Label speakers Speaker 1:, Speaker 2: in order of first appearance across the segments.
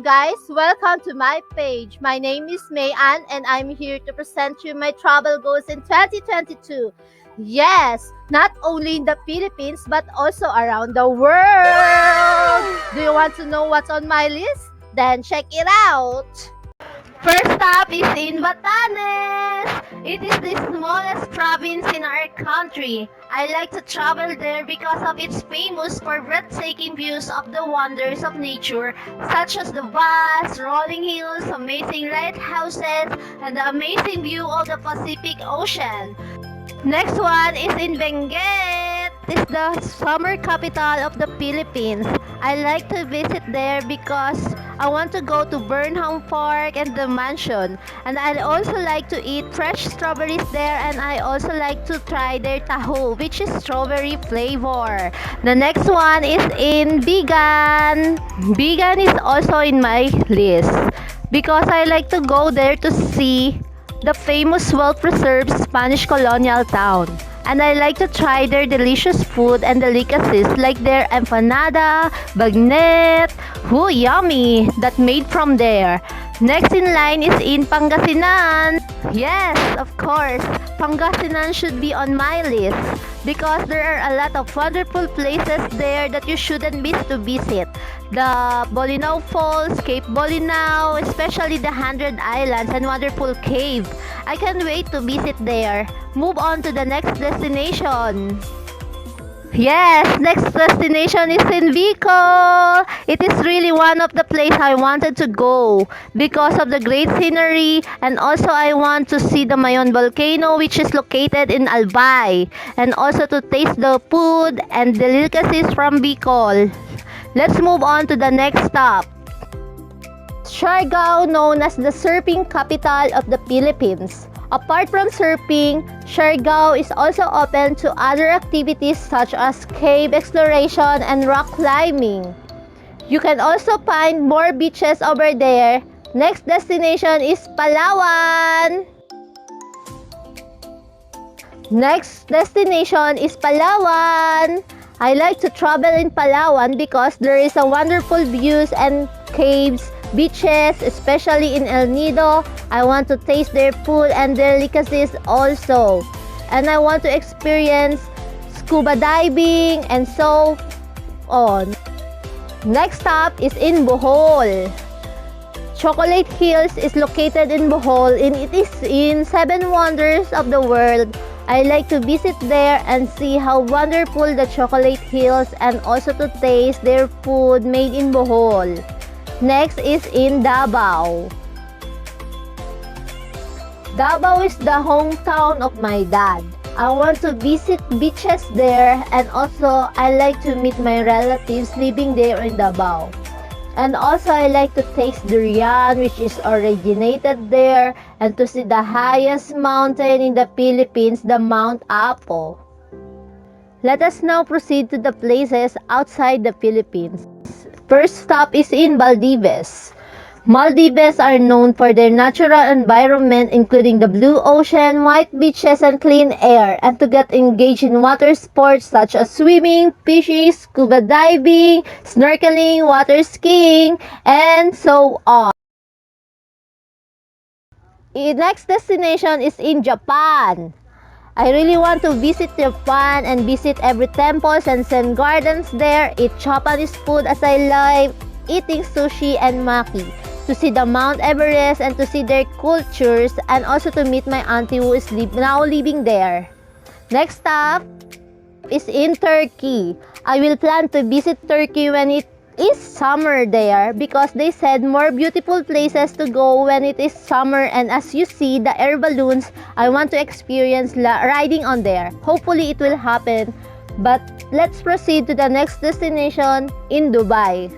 Speaker 1: guys, welcome to my page. My name is Mayan and I'm here to present you my travel goals in 2022. Yes, not only in the Philippines but also around the world. Do you want to know what's on my list? Then check it out. First stop is in Batanes. It is the smallest province in our country. I like to travel there because of its famous for breathtaking views of the wonders of nature, such as the vast rolling hills, amazing lighthouses, and the amazing view of the Pacific Ocean. Next one is in Benguet. It's the summer capital of the Philippines. I like to visit there because I want to go to Burnham Park and the mansion. And I also like to eat fresh strawberries there, and I also like to try their taho, which is strawberry flavor. The next one is in Bigan. Bigan is also in my list because I like to go there to see the famous well-preserved Spanish colonial town. And I like to try their delicious food and delicacies like their empanada, bagnet, yummy, that made from there. Next in line is in Pangasinan. Yes, of course, Pangasinan should be on my list because there are a lot of wonderful places there that you shouldn't miss to visit. The Bolinao Falls, Cape Bolinao, especially the 100 Islands and wonderful cave. I can't wait to visit there. Move on to the next destination. Yes, next destination is in Bicol. It is really one of the places I wanted to go because of the great scenery, and also I want to see the Mayon volcano, which is located in Albay, and also to taste the food and delicacies from Bicol. Let's move on to the next stop. Siargao, known as the surfing capital of the Philippines. Apart from surfing, Siargao is also open to other activities such as cave exploration and rock climbing. You can also find more beaches over there. Next destination is Palawan. Next destination is Palawan. I like to travel in Palawan because there is a wonderful views and caves, beaches, especially in El Nido. I want to taste their food and delicacies also. And I want to experience scuba diving and so on. Next stop is in Bohol. Chocolate Hills is located in Bohol and it is in 7 wonders of the world. I like to visit there and see how wonderful the chocolate hills and also to taste their food made in Bohol. Next is in Davao. Davao is the hometown of my dad. I want to visit beaches there, and also I like to meet my relatives living there in Davao. And also I like to taste durian, which is originated there, and to see the highest mountain in the Philippines, the Mount Apo. Let us now proceed to the places outside the Philippines. First stop is in Maldives. Maldives are known for their natural environment, including the blue ocean, white beaches, and clean air, and to get engaged in water sports such as swimming, fishing, scuba diving, snorkeling, water skiing, and so on. The next destination is in Japan. I really want to visit Japan and visit every temples and zen gardens there, eat Japanese food as I love eating sushi and maki, to see the Mount Everest and to see their cultures, and also to meet my auntie who is now living there. Next stop is in Turkey. I will plan to visit Turkey when it is summer there because they said more beautiful places to go when it is summer, and as you see the air balloons, I want to experience riding on there. Hopefully it will happen, but let's proceed to the next destination in Dubai.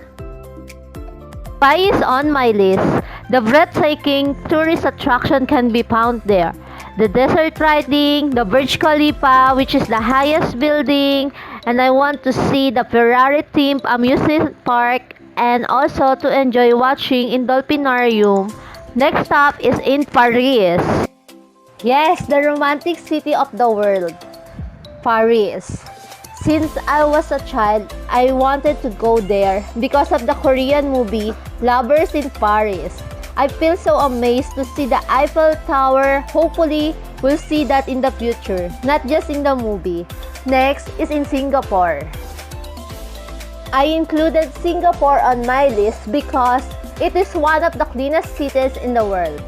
Speaker 1: Dubai is on my list. The breathtaking tourist attraction can be found there. The desert riding, the Burj Khalifa, which is the highest building, and I want to see the Ferrari themed amusement park and also to enjoy watching in Dolphinarium. Next stop is in Paris. Yes, the romantic city of the world, Paris. Since I was a child, I wanted to go there because of the Korean movie Lovers in Paris. I feel so amazed to see the Eiffel Tower. Hopefully, we'll see that in the future, not just in the movie. Next is in Singapore. I included Singapore on my list because it is one of the cleanest cities in the world.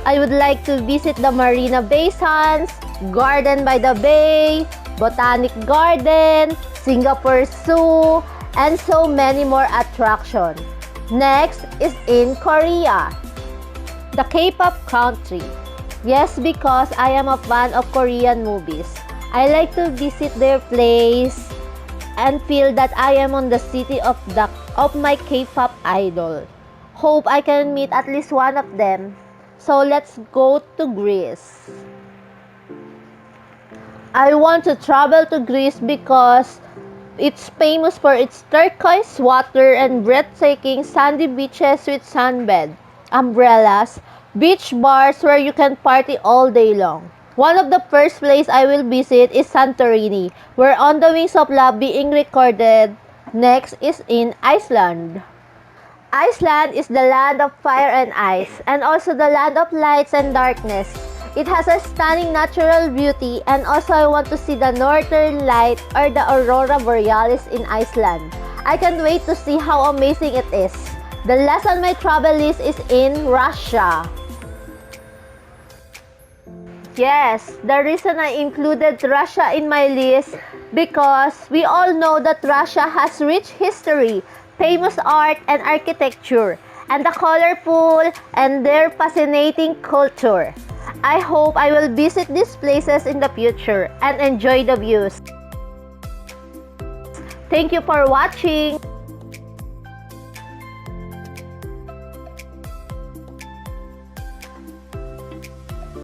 Speaker 1: I would like to visit the Marina Bay Sands, Garden by the Bay, Botanic Garden, Singapore Zoo, and so many more attractions. Next is in Korea, the K-pop country. Yes, because I am a fan of Korean movies. I like to visit their place and feel that I am on the city of my K-pop idol. Hope I can meet at least one of them. So let's go to Greece. I want to travel to Greece because it's famous for its turquoise water and breathtaking sandy beaches with sunbed, umbrellas, beach bars where you can party all day long. One of the first places I will visit is Santorini, where On the Wings of Love being recorded. Next is in Iceland. Iceland is the land of fire and ice, and also the land of lights and darkness. It has a stunning natural beauty, and also I want to see the northern light or the aurora borealis in Iceland. I can't wait to see how amazing it is. The last on my travel list is in Russia. Yes, the reason I included Russia in my list because we all know that Russia has rich history, famous art and architecture, and the colorful and their fascinating culture. I hope I will visit these places in the future and enjoy the views. Thank you for watching.